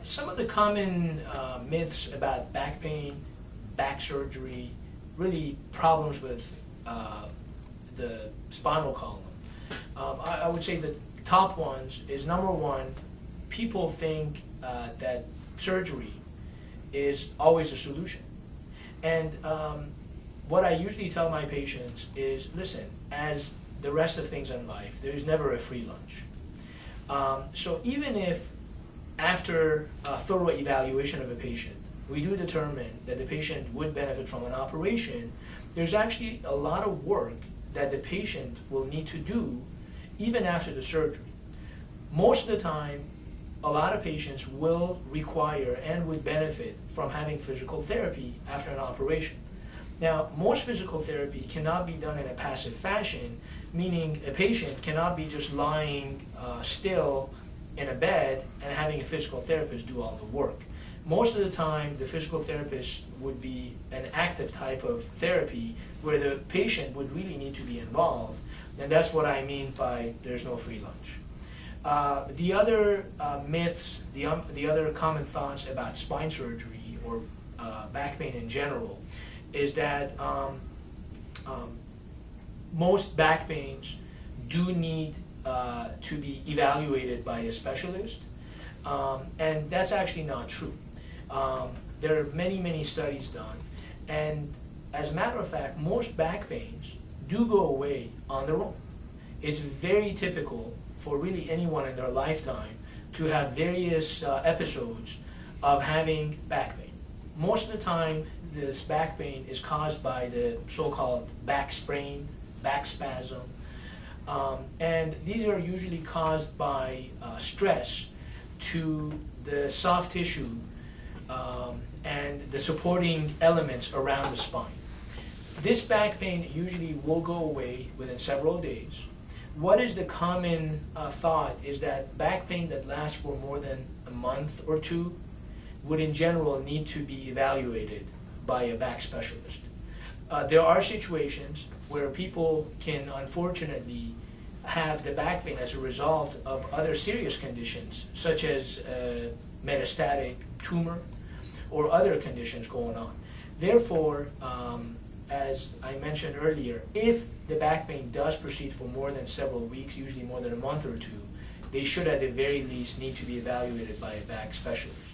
Some of the common myths about back pain, back surgery, really problems with the spinal column. I would say the top ones is, number one, people think that surgery is always a solution. And what I usually tell my patients is, listen, as the rest of things in life, there's never a free lunch. So even if after a thorough evaluation of a patient, we do determine that the patient would benefit from an operation, there's actually a lot of work that the patient will need to do even after the surgery. Most of the time, a lot of patients will require and would benefit from having physical therapy after an operation. Now, most physical therapy cannot be done in a passive fashion, meaning a patient cannot be just lying still in a bed and having a physical therapist do all the work. Most of the time, the physical therapist would be an active type of therapy where the patient would really need to be involved, and that's what I mean by there's no free lunch. The other myths, the other common thoughts about spine surgery or back pain in general is that most back pains do need to be evaluated by a specialist, and that's actually not true. There are many studies done, and as a matter of fact, most back pains do go away on their own. It's very typical for really anyone in their lifetime to have various episodes of having back pain. Most of the time, this back pain is caused by the so-called back sprain, back spasm, and these are usually caused by stress to the soft tissue and the supporting elements around the spine. This back pain usually will go away within several days. What is the common thought is that back pain that lasts for more than a month or two would in general need to be evaluated by a back specialist. There are situations where people can unfortunately have the back pain as a result of other serious conditions, such as metastatic tumor or other conditions going on. Therefore, as I mentioned earlier, if the back pain does proceed for more than several weeks, usually more than a month or two, they should at the very least need to be evaluated by a back specialist.